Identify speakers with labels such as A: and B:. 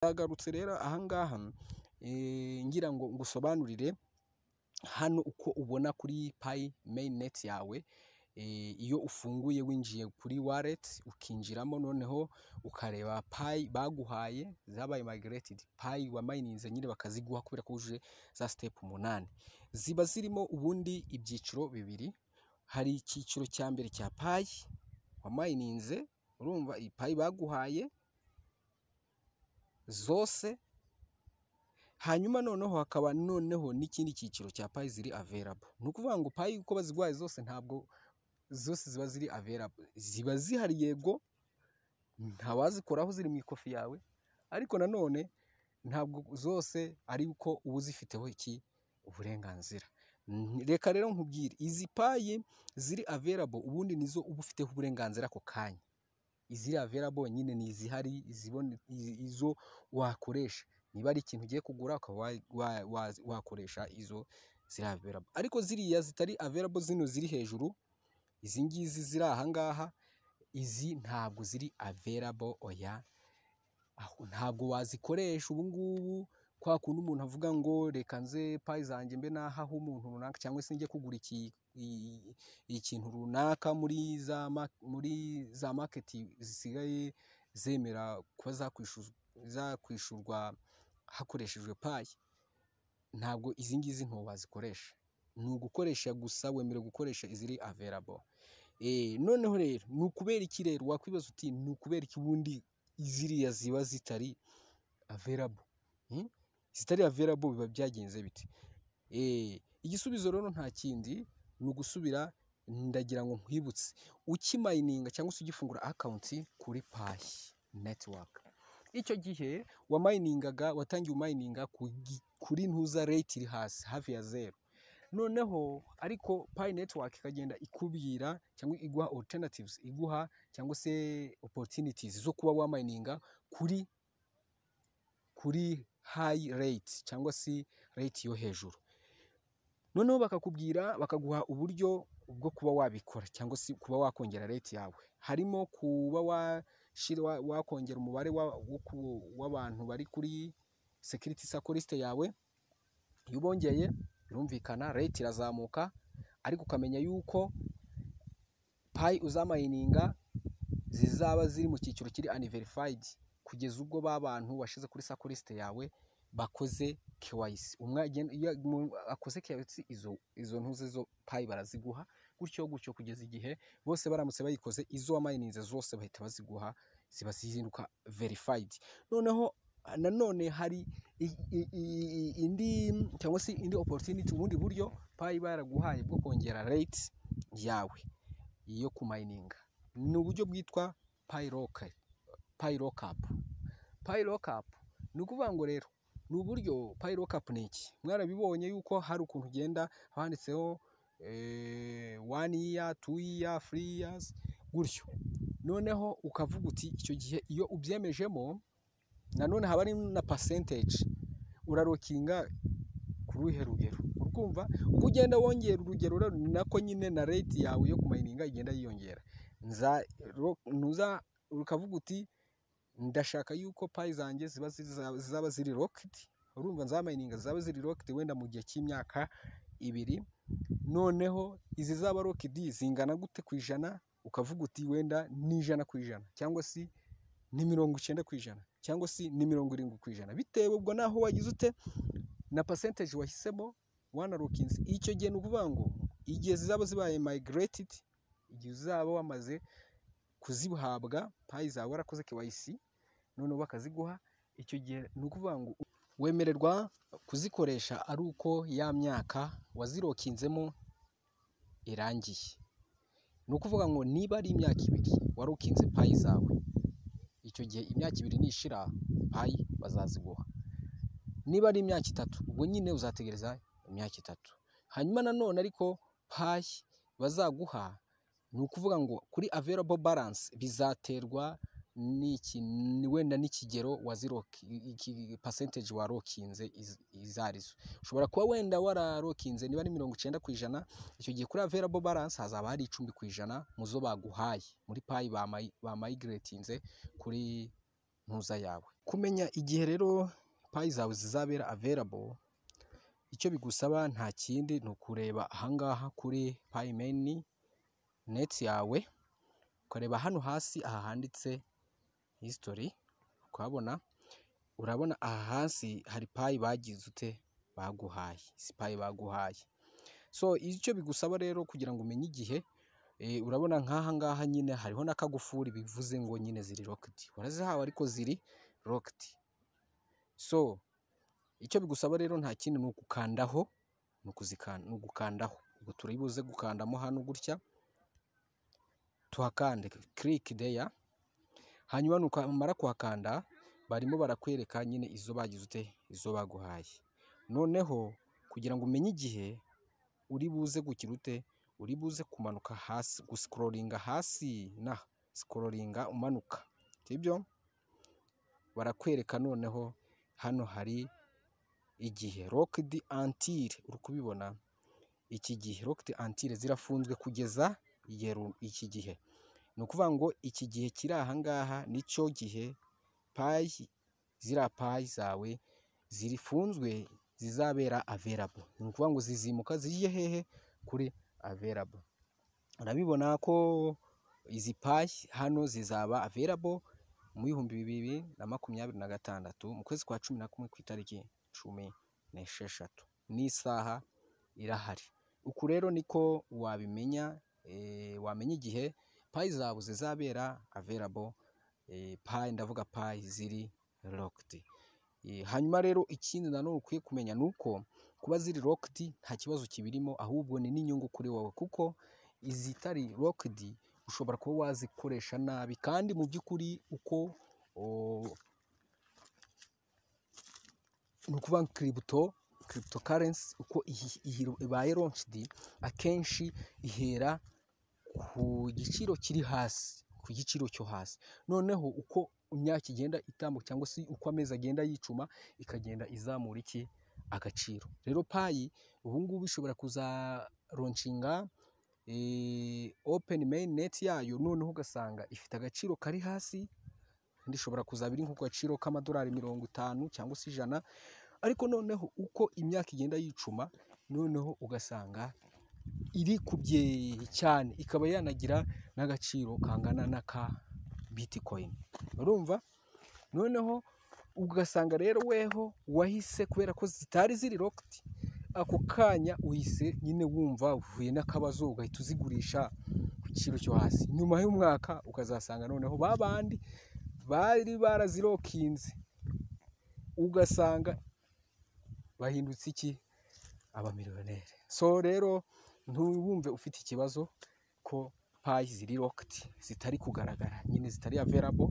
A: Yagarutse rero ahangaha ngira ngo ngusobanurire hano uko ubona kuri Pi mainnet yawe. Iyo ufunguye winjiye kuri wallet ukinjiramo, noneho ukareba Pi baguhaye zabaye migrated, Pi wa mininze nyine bakaziguha kubera ko uje za step 8. Ziba zirimo ubundi ibyiciro bibiri. Hari icyiciro cya mbere cya Pi wa mininze, urumva iyi Pi baguhaye zose. Hanyuma noneho hakaba noneho n'ikindi cyiciro cya Pi ziri available. Nukuvuga ngo Pi uko bazigwaye zose ntabwo zose ziba ziri available, ziba zihari yego, ntawazikoraho ziri mu ikofi yawe, ariko nanone ntabwo zose ari uko uba uzifiteho iki uburenganzira. Reka rero nkubwire, izi Pi ziri available ubundi nizo uba ufiteho uburenganzira ako kanya. Iziri available nyine ni izihari, izo wakoresha niba ari ikintu ugiye kugura ukaba wakoresha izo ziri available. Ariko ziriya zitari available, zino ziri hejuru, izi ngizi ziri ahangaha, izi ntabwo ziri available. Oya, ntabwo wazikoresha ubu ngubu kwa kundi umuntu avuga ngo reka nze Pi zanjye mbe nahaho umuntu runaka, cyangwa se njye kugura ikintu runaka muri za market zisigaye zemera kuba zakwishurwa hakoreshejwe Pi. Ntabwo izi ngizi nto wazikoresha, ni ugukoresha gusa, wemerewe gukoresha iziri available. Noneho rero ni ukubera iki rero, wakwibaza uti ni ukubera iki ubundi iziriya ziba zitari available? Zitari available biba byagenze bite? Igisubizo rero nta kindi, ni ugusubira, ndagira ngo nkwibutse, ukimayininga cyangwa se ugifungura account kuri Pi network, icyo gihe watangiye umayininga kuri ntuza rate iri hasi hafi ya 0. Noneho ariko Pi network ikagenda ikubwira cyangwa iguha alternatives, iguha cyangwa se opportunities zo kuba wamayininga kuri high rate cyangwa se rate yo hejuru. Noneho bakaguha uburyo bwo kuba wabikora cyangwa se kuba wakongera rate yawe. Harimo kuba wakongera umubare w'abantu bari kuri security circle list yawe. Iyo ubongeye birumvikana rate irazamuka, ariko ukamenya yuko Pi uzamayininga zizaba ziri mu cyiciro kiri unverified kugeza ubwo bantu washize kuri circle list yawe bakoze KYC. Akoze KYC, izo ntuze zo Pi baraziguha gutyo kugeza igihe bose baramutse bayikoze, izo wamayininze zose bahita baziguha, ziba zihinduka verified. Noneho nanone hari indi cyangwa se indi opportunity, ubundi buryo Pi baraguhaye bwo kongera rate yawe iyo kumayininga. Ni uburyo bwitwa Pi lockup. Pi lockup ni ukuvuga ngo rero ni uburyo. Pi lockup ni iki? Mwarabibonye yuko hari ukuntu ugenda handitseho 1 year, 2 year, 3 years gutyo. Noneho ukavuga uti icyo gihe iyo ubyemejemo, nanone haba ari na percentage urarokinga ku ruhe rugero. Urumva uko ugenda wongera urugero, nako nyine na rate yawe yo kumayininga igenda yiyongera. Ukavuga uti ndashaka yuko Pi zanjye zaba ziri locked. Urumva nzamayininga zaba ziri locked wenda mu gihe cy'imyaka 2. Noneho izi zaba locked zingana gute ku ijana? Ukavuga uti wenda ni 100%, cyangwa se ni 90%, cyangwa se ni 70%, bitewe ubwo naho wagize ute na percentage wahisemo wanarokinze. Icyo gihe nukuvuga ngo igihe zizaba zibaye migrated, igihe uzaba wamaze kuzihabwa Pi zawe warakoze KYC, none bakaziguha, icyo gihe nukuvuga ngo wemererwa kuzikoresha ari uko ya myaka wazirokinzemo irangiye. Nukuvuga ngo niba ari imyaka 2 warokinze Pi zawe, icyo gihe imyaka 2 nishira Pi bazaziguha. Niba ari imyaka 3, ubwo nyine uzategereza imyaka 3. Hanyuma nanone ariko Pi bazaguha, ni ukuvuga ngo kuri available balance bizaterwa wenda n'ikigero iki percentage warokinze izarizo. Ushobora kuba wenda wararokinze niba ari 90%, icyo gihe kuri available balance hazaba hari 10% muzo baguhaye muri Pi ba migratinze kuri ntuza yawe. Kumenya igihe rero payi zawe zizabera available, icyo bigusaba nta kindi ni ukureba ahangaha kuri payi meni neti yawe, ukareba hano hasi aha handitse history, ukabona urabona aha hasi hari payi bagize ute baguhaye, si payi baguhaye. So icyo bigusaba rero kugira ngo umenye igihe, urabona nk'aha ngaha nyine hariho n'akagufuri bivuze ngo nyine ziri locked, warazihawe ariko ziri locked. So icyo bigusaba rero nta kindi ni ugukandaho, ni ugukandaho. Ubwo turibuze gukandamo hano gutya, tuhakande click there, hanyuma nukamara kuhakanda barimo barakwereka nyine izo bagize ute, izo baguhaye. Noneho kugira ngo umenye igihe uri buze gukira ute, uri buze kumanuka hasi, guscrollinga hasi na scrollinga umanuka, sibyo? Barakwereka noneho hano hari igihe locked until, uri kubibona iki gihe locked until zirafunzwe kugeza iki gihe. Ni ukuvuga ngo iki gihe kiri aha ngaha nicyo gihe payi, ziriya payi zawe zirifunzwe zizabera available. Ni ukuvuga ngo zizimuka zigiye hehe, kuri available. Urabibona ko izi payi hano zizaba available mu 2026 mu kwezi kwa 11 ku itariki 16 n'isaha irahari. Uku rero niko wabimenya, wamenya igihe payi zawe zizabera available, payi ndavuga payi ziri locked. Hanyuma rero ikindi nanone ukwiye kumenya nuko kuba ziri locked nta kibazo kibirimo, ahubwo ni n'inyungu kuri wowe, kuko izitari locked ushobora kuba wazikoresha nabi, kandi mu by'ukuri uko ni ukuvuga cryptocurrency uko ibaye launched akenshi ihera ku giciro kiri hasi, ku giciro cyo hasi. Noneho uko imyaka igenda itambuka cyangwa se uko amezi agenda yicuma, ikagenda izamura iki agaciro. Rero payi ubu ngubu ishobora kuza launchinga open mainnet yayo, noneho ugasanga ifite agaciro kari hasi, kandi ishobora kuzaba iri nko ku gaciro k'amadolari 50 cyangwa se 100, ariko noneho uko imyaka igenda yicuma, noneho ugasanga iri kubye cyane, ikaba yanagira n'agaciro kangana n'aka bitcoin. Urumva? Noneho ugasanga rero weho wahise, kubera ko zitari ziri locked, ako kanya uhise nyine wumva uhuye n'akabazo, ugahita uzigurisha ku giciro cyo hasi. Nyuma y'umwaka ukazasanga noneho babandi bari barazirokinze, ugasanga bahindutse iki, abamiliyoneri. So rero ntubumve ufite ikibazo ko payi ziri locked, zitari kugaragara, nyine zitari available.